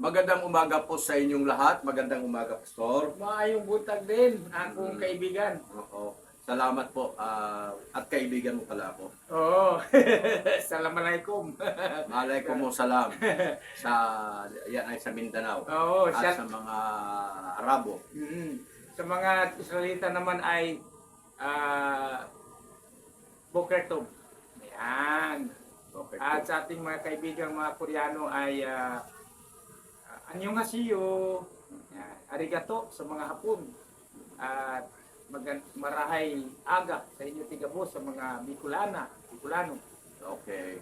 Magandang umaga po sa inyong lahat. Magandang umaga, Pastor. Maayong buntag din, akong kaibigan. Oo. Salamat po. At kaibigan mo pala ako. Oo. Assalamualaikum. Malay ko mo salam sa yan ay sa Mindanao Oo, at sa mga Arabo. Sa mga Israelita naman ay Boker Tov. Yan. Okay. At sa ating mga kaibigan, mga Koreano ay annyeonghaseyo. Yan. Arigato sa mga Hapon. At marahay aga sa inyo tigabo sa mga Bicolano. Okay.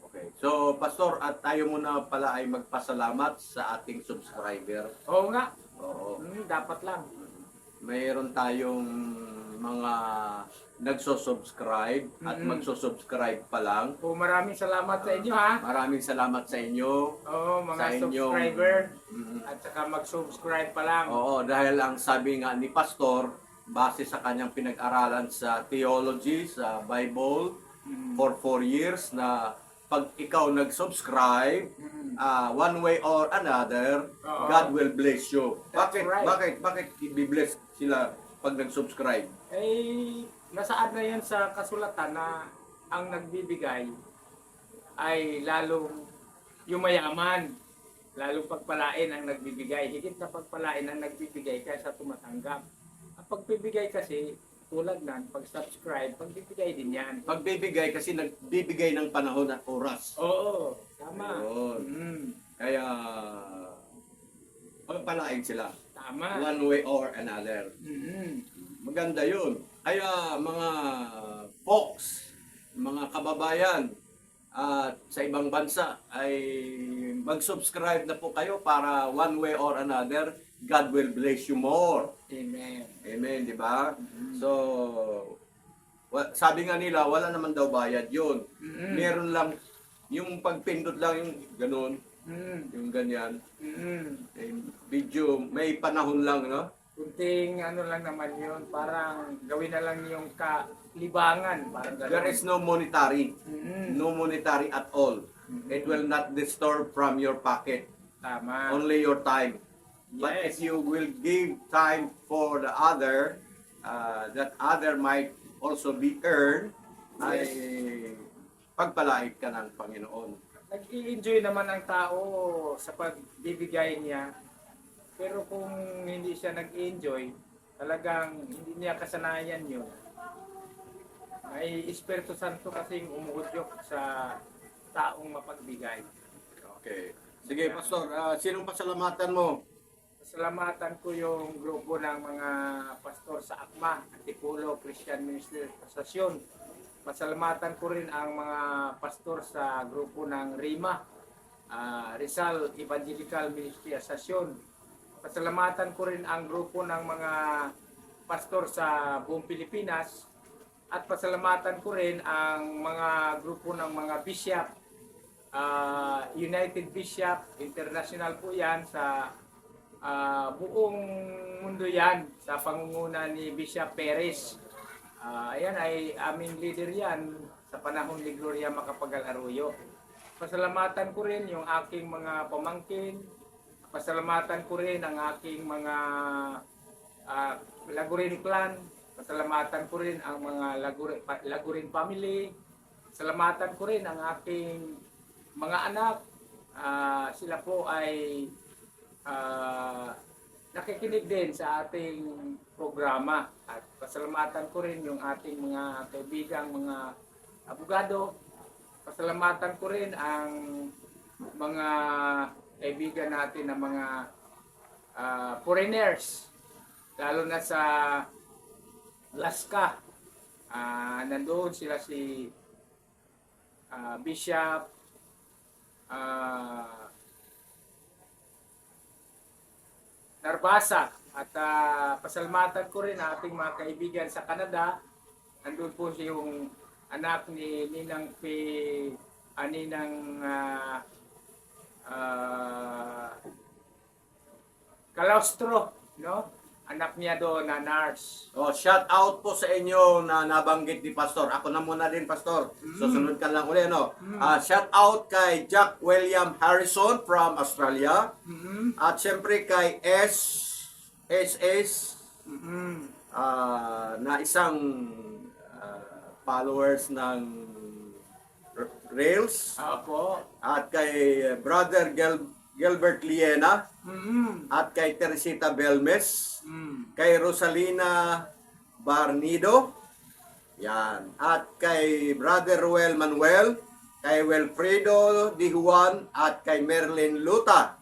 Okay. So, Pastor, at tayo muna pala ay magpasalamat sa ating subscriber. Oo nga. Oo. Dapat lang. Mayroon tayong mga nagso-subscribe at magso-subscribe pa lang. Po, maraming salamat sa inyo ha. Maraming salamat sa inyo. Oo, mga Sa inyong- subscriber. At saka mag-subscribe pa lang. Oo, dahil ang sabi nga ni Pastor, base sa kanyang pinag-aralan sa theology, sa Bible, for 4 years, na pag ikaw nag-subscribe, one way or another, Oo. God will bless you. That's Bakit? right. Bakit i-bless sila pag nag-subscribe? Eh, nasaan na yan sa kasulatan na ang nagbibigay ay lalong yumayaman. Lalong pagpalain ang nagbibigay. Higit na pagpalain ang nagbibigay kaysa tumatanggap. Ang pagbibigay kasi, tulad nan, pag-subscribe, pagbibigay din yan. Pagbibigay kasi nagbibigay ng panahon at oras. Oo, tama. Ayun. Kaya, pagpalain sila. Tama. One way or another. Maganda yun. Kaya mga folks, mga kababayan, at sa ibang bansa ay mag-subscribe na po kayo para one way or another, God will bless you more. Amen. Amen, di ba? So, sabi nga nila, wala naman daw bayad yun. Meron lang, yung pagpindot lang, yung ganun, yung ganyan. Video, may panahon lang, no? Kunting ano lang naman yun, parang gawin na lang yung kalibangan. Parang There gano'n. is no monetary. No monetary at all. It will not disturb from your pocket. Tama. Only your time. But Yes. if you will give time for the other, that other might also be earned, ay pagpalait ka ng Panginoon. Nag-i-enjoy naman ang tao sa pagbibigay niya. Pero kung hindi siya nag-enjoy, talagang hindi niya kasanayan yun. May Espiritu Santo kasing umuudyok sa taong mapagbigay. Okay. Sige, Pastor, sinong pasalamatan mo? Pasalamatan ko yung grupo ng mga pastor sa ACMA, Antipolo Christian Ministry Association. Pasalamatan ko rin ang mga pastor sa grupo ng RIMA, Rizal Evangelical Ministry Association. Pasalamatan ko rin ang grupo ng mga pastor sa buong Pilipinas. At pasalamatan ko rin ang mga grupo ng mga bishop, United Bishop, international po yan sa buong mundo yan, sa pangunguna ni Bishop Perez. Ayan ay aming leader yan sa panahon ni Gloria Macapagal Arroyo. Pasalamatan ko rin yung aking mga pamangkin. Pasalamatan ko rin ang aking mga Lagurin clan. Pasalamatan ko rin ang mga Lagurin family. Pasalamatan ko rin ang aking mga anak. Sila po ay nakikinig din sa ating programa. At pasalamatan ko rin yung ating mga kaibigang mga abogado. Pasalamatan ko rin ang mga kaibigan natin na mga foreigners, lalo na sa Alaska. Nandoon sila si Bishop Narbasa, at pasalamatan ko rin ang ating mga kaibigan sa Canada. Nandun po yung anak ni Ninang Ninang Calostro, no? anak niya doon na nurse. Oh, shout out po sa inyo na nabanggit ni Pastor. Ako na muna din, Pastor. Susunod ka lang ulit, no? Shout out kay Jack William Harrison from Australia. At siyempre kay SSS na isang followers ng Rails. Opo. At kay Brother Gilbert Liena. At kay Teresita Belmes. Kay Rosalina Barnido. Yan. At kay Brother Ruel Manuel. Kay Wilfredo Di Juan. At kay Merlin Luta.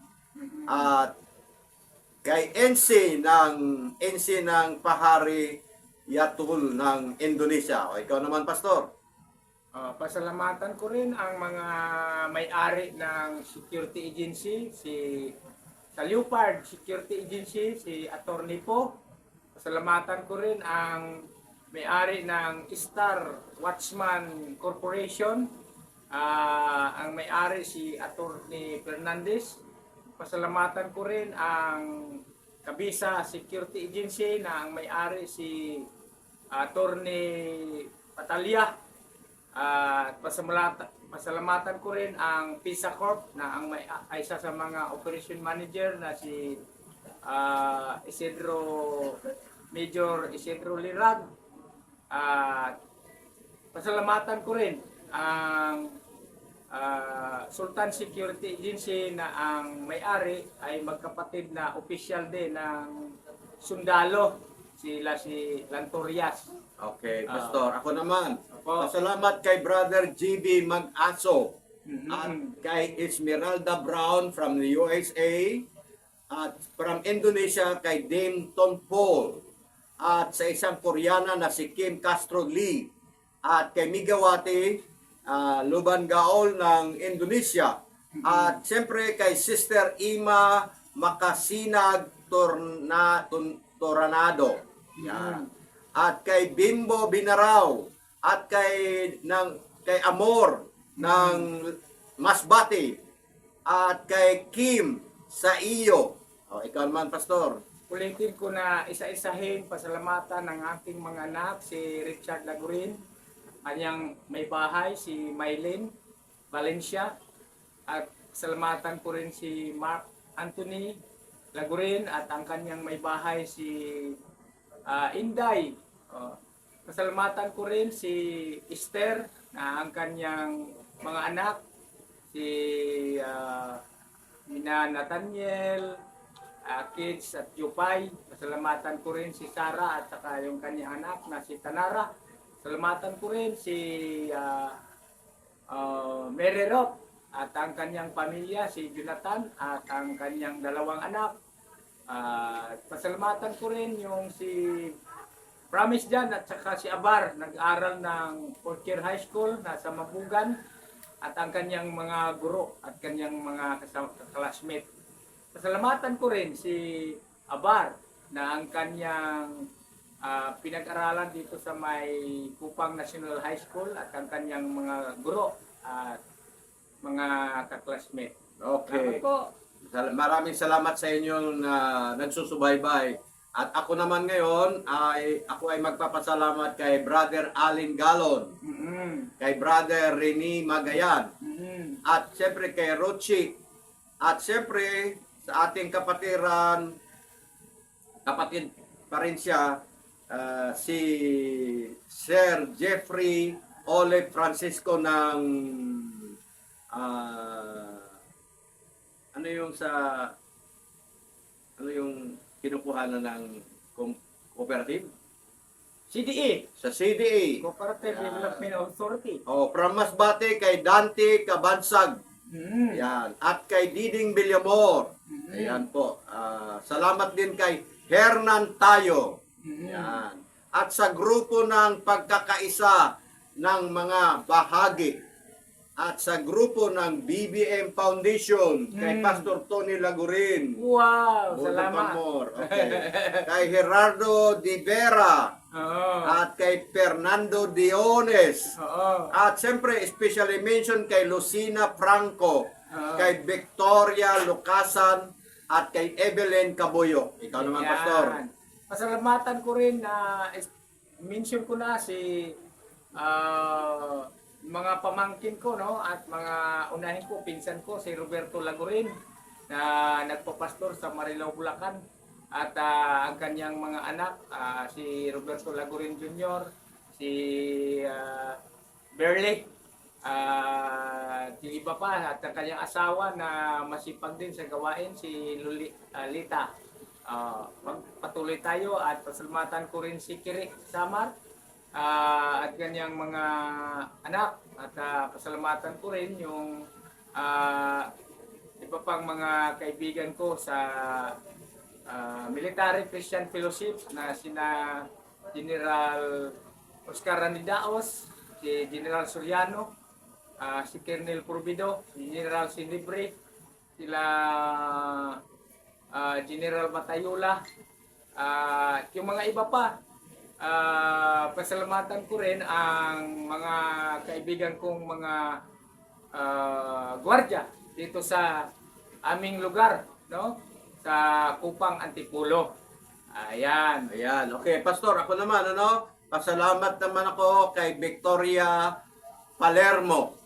At kay NC ng Pahari Yatul ng Indonesia. O ikaw naman, Pastor. Pasalamatan ko rin ang mga may-ari ng security agency, sa Leopard Security Agency, si Attorney Po. Pasalamatan ko rin ang may-ari ng Star Watchman Corporation, ang may-ari si Attorney Fernandez. Pasalamatan ko rin ang Kabisa Security Agency na ang may-ari si Attorney Patalya. At pasalamatan ko rin ang PISA Corp na ang ay isa sa mga operation manager na si Major Isidro Lirag. At pasalamatan ko rin ang Sultan Security Agency na ang may-ari ay magkapatid na official din ng sundalo, sila si Lantorias. Okay, Pastor. Ako naman. Opo. Pasalamat kay Brother GB Mag-aso. At kay Esmeralda Brown from the USA. At from Indonesia kay Dame Tom Paul. At sa isang Koreana na si Kim Castro Lee. At kay Migawati Luban Gaol ng Indonesia. At siyempre kay Sister Ima Makasinag Toranado. Yan. At kay Bimbo Binaraw. At kay Amor ng Masbate. At kay Kim sa iyo. O, ikaw naman, Pastor. Ulitin ko na isa-isahin pasalamatan ng aking mga anak, si Richard Lagurin, kanyang may bahay, si Mylene Valencia, at salamatan ko rin si Mark Anthony Lagurin at ang kanyang may bahay, si Inday. Pasalamatan ko rin si Esther na ang kanyang mga anak, si Mina Nathaniel, Kids at Yupay. Pasalamatan ko rin si Sarah at saka yung kanyang anak na si Tanara. Salamatan ko rin si Mary Roth at ang kanyang pamilya, si Jonathan at ang kanyang dalawang anak. Pasalamatan ko rin yung si Promise Jan at saka si Abar, nag-aral ng 4th year high school, nasa Mabugan, at ang kanyang mga guro at kanyang mga classmate. Pasalamatan ko rin si Abar na ang kanyang pinag-aralan dito sa may Kupang National High School at ang kanyang mga guro at mga kaklasmate. Okay. Salamat po. Maraming salamat sa inyo na nagsusubaybay. At ako naman ngayon ay magpapasalamat kay Brother Alin Galon, kay Brother Rene Magayan, at siyempre kay Rochi, at siyempre sa ating kapatid pa rin siya, si Sir Jeffrey Ole Francisco ng ano yung kinukuhanan ng cooperative? CDE, Sa CDA. Cooperative Development Authority. From Masbate kay Dante Cabansag. Yan. At kay Diding Villamor. Ayan po. Salamat din kay Hernan Tayo. Yan. At sa grupo ng pagkakaisa ng mga bahagi. At sa grupo ng BBM Foundation kay Pastor Tony Lagurin. Wow, Salamat. salamat. Okay. Kay Gerardo Di Vera. Oo. At kay Fernando Diones. Oo. At siyempre, especially mention kay Lucina Franco, kay Victoria Lucasan, at kay Evelyn Caboyo. Ikaw naman, Yan. Pastor. pasalamatan ko rin na mention ko na si mga pamangkin ko, no, at mga unahin ko, pinsan ko, si Roberto Lagurin na nagpapastor sa Marilao, Bulacan, at ang kanyang mga anak, si Roberto Lagurin Jr., si Berle, yung iba pa, at ang kanyang asawa na masipag din sa gawain, si Lita. Patuloy tayo at pasalamatan ko rin si Kirik Samar at kanyang mga anak, at pasalamatan ko rin yung iba pang mga kaibigan ko sa Military Christian Fellowship na sina General Oscar Ranidaos, si General Soriano, si Colonel Purbido, si General Sinibre, sila General Matayula, at yung mga iba pa. Pasalamatan ko rin ang mga kaibigan kong mga gwardiya dito sa aming lugar, no? Sa Kupang Antipolo. Ayan. Ayan. Okay, Pastor, ako naman, ano? Pasalamat naman ako kay Victoria Palermo.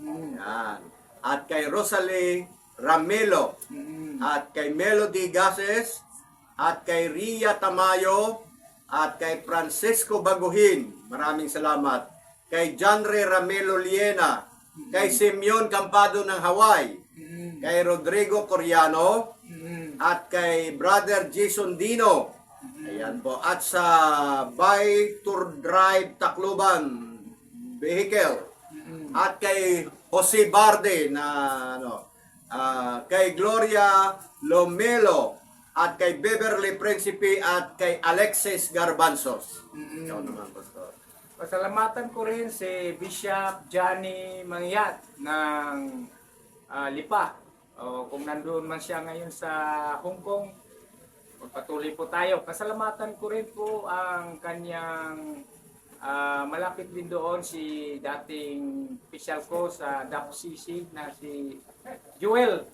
Ayan. At kay Rosalie Ramelo. At kay Melody Gases. At kay Ria Tamayo. At kay Francisco Baguhin. Maraming salamat. Kay Janre Ramelo Liena. Kay Simeon Campado ng Hawaii. Kay Rodrigo Coriano. At kay Brother Jason Dino. Ayan po. At sa By Tour Drive Tacloban Vehicle. At kay Jose Barde na kay Gloria Lomelo. At kay Beverly Principe at kay Alexis Garbanzos. Ikaw naman, Pastor. Pasalamatan ko rin si Bishop Johnny Mangyat ng Lipa. Kung nandoon man siya ngayon sa Hong Kong, magpatuloy po tayo. Pasalamatan ko rin po ang kanyang malapit din doon si dating official ko sa DAPCC na si Joel.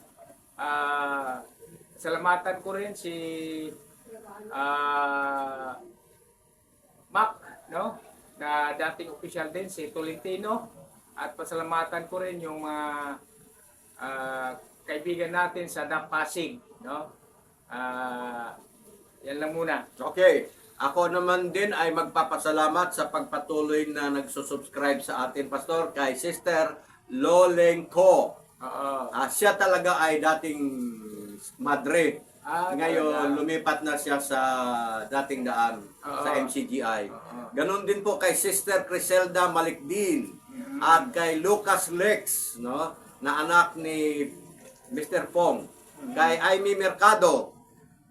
Pasalamatan ko rin si Mac, no? Na dating official din si Tolentino, at pasalamatan ko rin yung mga kaibigan natin sa DAP Pasig, no? Yan lang muna. Okay. Ako naman din ay magpapasalamat sa pagpatuloy na nagsusubscribe sa atin, Pastor, kay Sister Loleng Ko. Siya talaga ay dating madre. Ngayon, lumipat na siya sa dating daan sa MCGI. Ganon din po kay Sister Criselda Malikdin at kay Lucas Lex, no, na anak ni Mr. Pong. Kay Amy Mercado,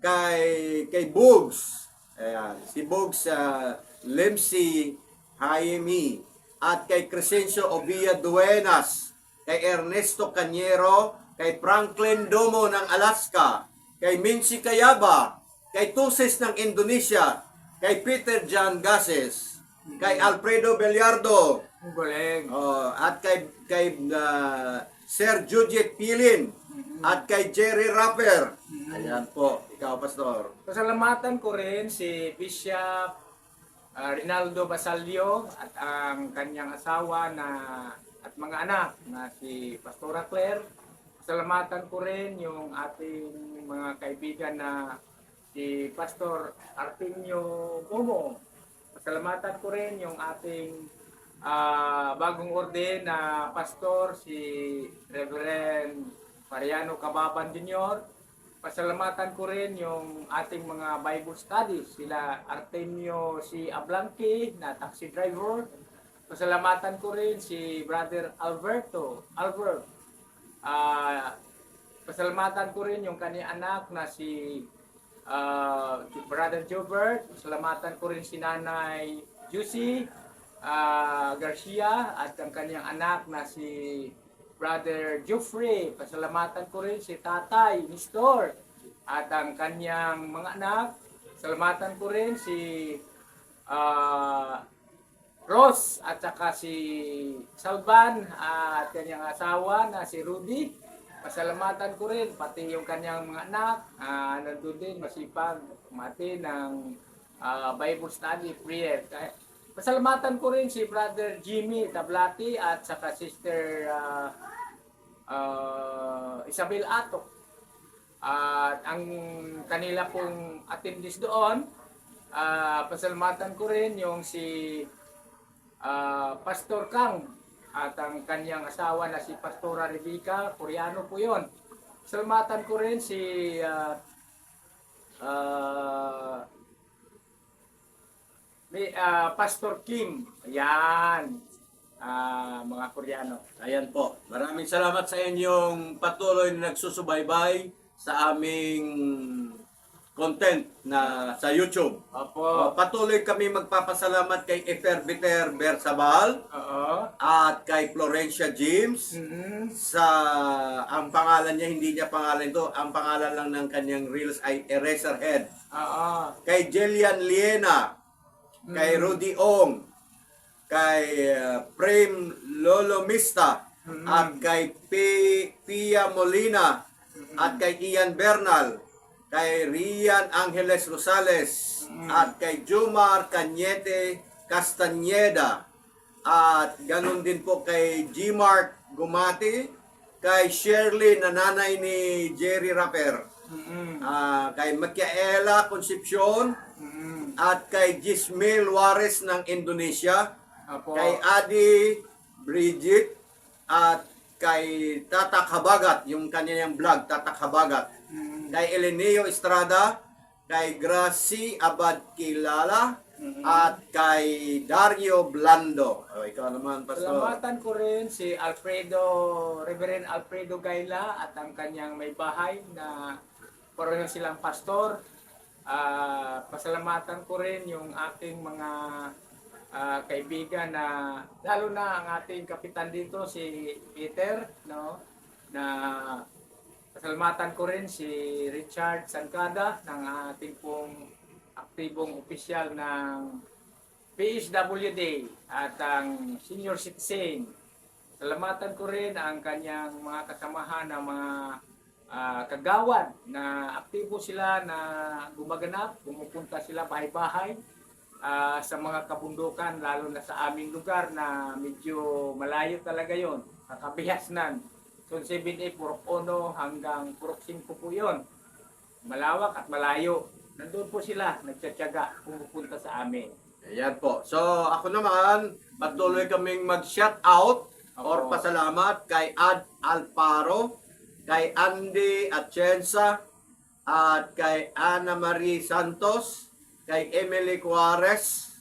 kay Bugs, ayan, si Bugs Lemsi Jaime, at kay Crescencio Obia Duenas, kay Ernesto Cañero, kay Franklin Domo ng Alaska, kay Mincy Kayaba, kay Tusis ng Indonesia, kay Peter John Gases, kay Alfredo Bellardo, at kay Sir Judith Pilin, at kay Jerry Rapper. Ayan po, ikaw, Pastor. Pasalamatan ko rin si Bishop Rinaldo Basalio at ang kanyang asawa at mga anak na si Pastora Claire. Pasalamatan ko rin yung ating mga kaibigan na si Pastor Artemio Momo. Pasalamatan ko rin yung ating bagong orde na pastor, si Reverend Mariano Cababan Jr. Pasalamatan ko rin yung ating mga Bible studies, sila Artemio si Ablanque na taxi driver. Pasalamatan ko rin si Brother Albert. Pasalamatan ko rin yung kanyang anak na si Brother Jobert. Pasalamatan ko rin si Nanay Juicy Garcia at ang kanyang anak na si Brother Geoffrey. Pasalamatan ko rin si Tatay Nestor at ang kanyang mga anak. Pasalamatan ko rin si Ross at saka si Salvan at kanyang asawa na si Rudy. pasalamatan ko rin, pati yung kanyang mga anak, nandun din, masipag, mati ng Bible study, prayer. Pasalamatan ko rin si Brother Jimmy Tablati at saka Sister Isabel Atok. At ang kanila pong attendance doon, pasalamatan ko rin yung si Pastor Kang at ang kanyang asawa na si Pastora Rebecca, Koreano po yun. Salamatan ko rin si Pastor Kim. Ayan, mga Koreano. Ayan po. Maraming salamat sa inyong patuloy na nagsusubaybay sa aming content na sa YouTube. Opo. Patuloy kami magpapasalamat kay Eferbiter Bersabal Oo. at kay Florencia James Mhm. sa ang pangalan niya, hindi niya pangalan ito, ang pangalan lang ng kanyang reels ay Eraserhead. Oo. Kay Jillian Liena, kay Rudy Ong, kay Prem Lolomista, at kay Pia Molina, at kay Ian Bernal, kay Rian Angeles Rosales, at kay Jumar Cañete Castañeda, at ganun din po kay G-Mark Gumati, kay Shirley na nanay ni Jerry Rapper, Mhm. kay Micaela Concepcion, Mhm. at kay Gismil Juarez ng Indonesia, Opo. kay Adi Bridget, at kay Tatak Habagat, yung kanyang vlog, Tatak Habagat, Mhm. kay Eleneo Estrada, kay Gracie Abad Kilala, at kay Dario Blando. O, ikaw naman, Pastor. Salamatan ko rin si Reverend Alfredo Gaila at ang kanyang may bahay na pareho silang pastor. Pasalamatan ko rin yung aking mga kaibigan na, lalo na ang ating kapitan dito, si Peter, no? Na pasalamatan ko rin si Richard Sancada ng ating pong aktibong opisyal ng PHWD at ang senior citizen. Salamatan ko rin ang kanyang mga kasamahan ng mga kagawad na aktibo sila na gumaganap, pumupunta sila bahay-bahay sa mga kabundukan, lalo na sa aming lugar na medyo malayo talaga yon, kakabihasnan. So 7A, Purok 1 hanggang Purok 5 po yun. Malawak at malayo. Nandun po sila, nagtsatsaga, pumupunta sa amin. Ayan po. So, ako naman, patuloy kaming mag-shout out or Opo. pasalamat kay Ad Alparo, kay Andy Atienza, at kay Ana Marie Santos, kay Emily Juarez,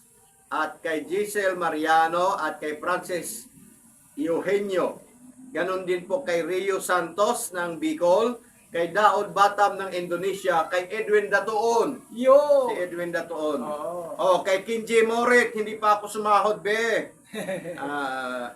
at kay Giselle Mariano, at kay Francis Eugenio. Ganon din po kay Rio Santos ng Bicol, kay Daod Batam ng Indonesia, kay Edwin Datoon. Yo! Si Edwin Datoon. Oo. Oh, kay Kinji Morit, hindi pa ako sumahod, be.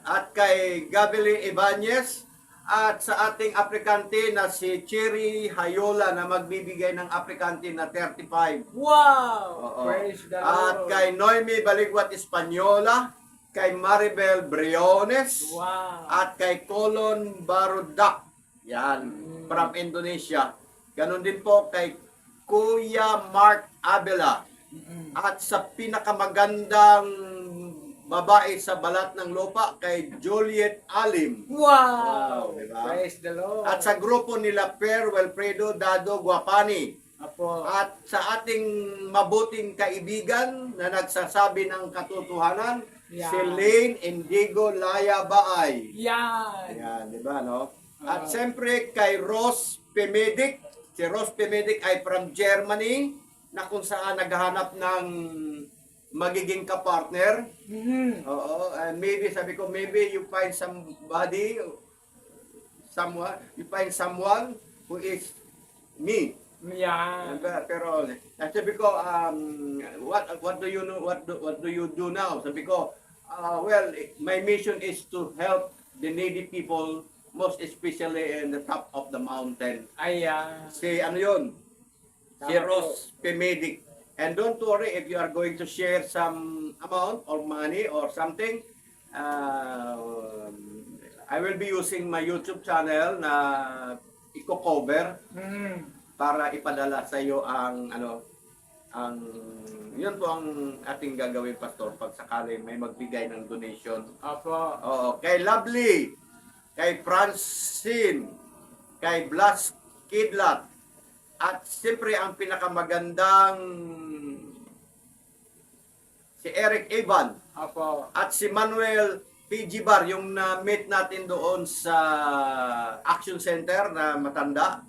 At kay Gabeli Ibanez, at sa ating aplikante na si Cherry Hayola na magbibigay ng aplikante na 35. Wow! Oo. Praise the At Lord! kay Noemi Baligwat Espanyola, kay Maribel Briones, Wow! at kay Colon Barudak. Yan, from Indonesia. Ganon din po kay Kuya Mark Abela. At sa pinakamagandang babae sa balat ng lupa, kay Juliet Alim. Wow! Wow, diba? Praise the Lord! At sa grupo nila Per Wilfredo Dado Guapani. Apo. At sa ating mabuting kaibigan na nagsasabi ng katotohanan, Yeah. si Lane Indigo Laya Baay. Yan! Ayan, di ba, no? At siyempre kay Ross Pemedic. Si Ross Pemedic ay from Germany, na kung saan naghahanap ng magiging kapartner. Mhm. Oo, and maybe, sabi ko, maybe you find somebody, you find someone who is me. Yan. Pero sabi ko, what do you know, what do you do now? Sabi ko, well, my mission is to help the needy people, most especially in the top of the mountain. Ayan. Si ano yun? Si Tama Ross Pemedic. And don't worry if you are going to share some amount or money or something. I will be using my YouTube channel na i-cover para ipadala sa iyo ang yun po ang ating gagawin, Pastor, pag sakali may magbigay ng donation. Opo. Oo, kay Lovely, kay Francine, kay Blas Kidlat, at siyempre ang pinakamagandang si Eric Evan, Opo. at si Manuel PG Bar, yung na-meet natin doon sa Action Center na matanda.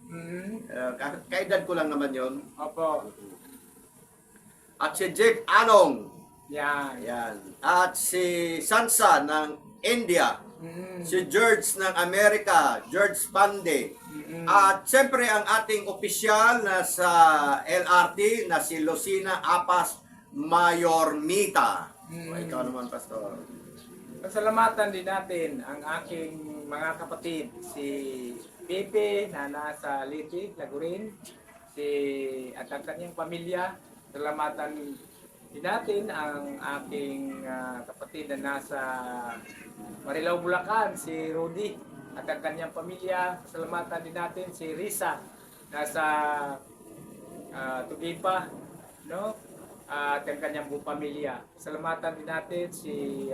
Kaedad ko lang naman yon. Opo. At si Jeff Anong. Yan. Ayan. At si Sansa ng India. Si George ng Amerika, George Pande. At siyempre ang ating opisyal na sa LRT na si Lucina Apas Mayormita. O, ikaw naman, Pastor. Pasalamatan din natin ang aking mga kapatid, si Pepe na nasa Liti, Lagurin, at ang kanyang pamilya. Pasalamatan din natin ang aking kapatid na nasa Marilao, Bulacan, si Rudy at ang kanyang pamilya. Pasalamatan din natin si Risa nasa Tugipa, no? At ang kanyang buong pamilya. Pasalamatan din natin si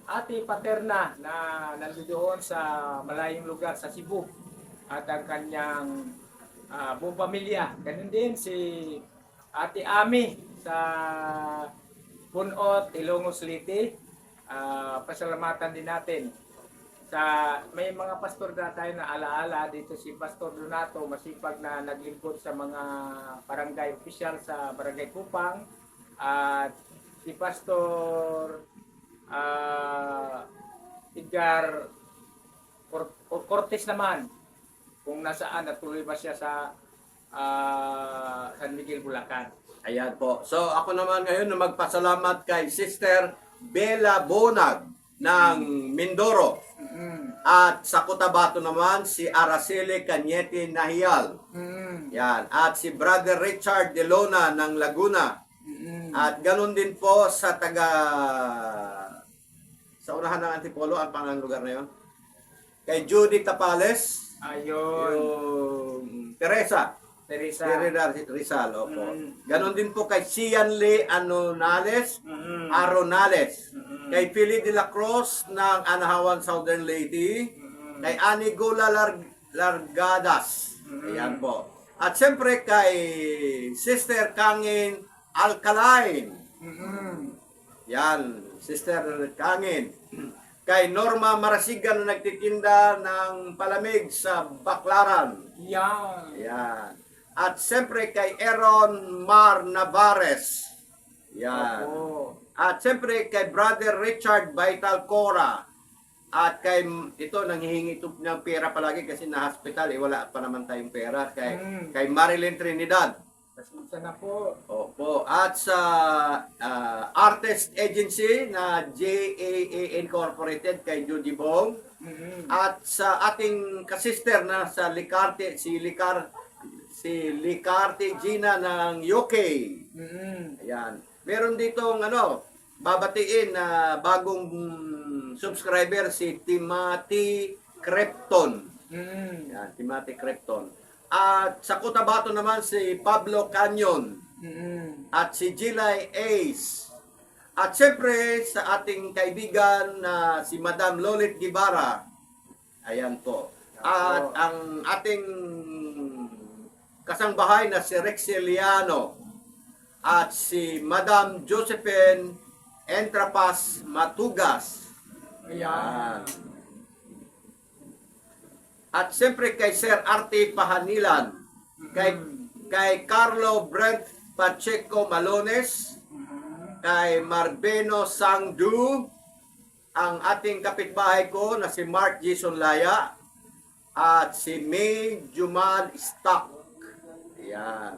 Ate Paterna na nandoon sa malayong lugar sa Cebu at ang kanyang buong pamilya. Ganun din si Ate Ami sa Bunot, Ilongos Liti. Pasalamatan din natin sa may mga pastor na tayo na alaala dito, si Pastor Donato, masipag na naglingkod sa mga barangay official sa Barangay Kupang, at si Pastor Edgar Cortes naman, kung nasaan at tuloy ba siya sa San Miguel, Bulacan. Ayan po. So ako naman ngayon na magpasalamat kay Sister Bella Bonag ng Mindoro. At sa Cotabato naman si Araceli Cañete Nahial. Yan. At si Brother Richard De Lona ng Laguna. At ganun din po sa sa unahan ng Antipolo, ang pangalang lugar na yun. Kay Judy Tapales. Ayun. Yung Teresa Rizal, opo. Ganon din po kay Cianle Aronales, kay Pili de la Cruz ng Anahawan, Southern Leyte, kay Anigola Largadas, ayan po. At siyempre kay Sister Kangin Alcalain, yan, Sister Kangin. Kay Norma Marasigan na nagtitinda ng palamig sa Baclaran. Yan. At siyempre kay Aaron Mar Navarez. Yan. At siyempre kay Brother Richard Vital Cora. At kay, ito, nanghihingi ito ng pera palagi kasi na-hospital, wala pa naman tayong pera. Kay Marilyn Trinidad. Pasensya na po. Opo. At sa Artist Agency na JAA Incorporated kay Judy Bong. At sa ating kasister na sa Licarte, si Licarte Gina ng UK. Ayan. Meron ditong babatiin na bagong subscriber, si Timothy Crepton. Ayan, Timothy Crepton. At sa Cotabato naman si Pablo Canyon. At si Gilay Ace. At siyempre sa ating kaibigan na si Madam Lolit Guevara. Ayan po. At ang ating kasangbahay na si Rexeliano. At si Madam Josephine Entrapas Matugas. Ayan. At siyempre kay Sir Arte Pahanilan, kay Carlo Brent Pacheco Malones, kay Marbeno Sangdu, ang ating kapitbahay ko na si Mark Jason Laya, at si May Juman Stock. Ayan.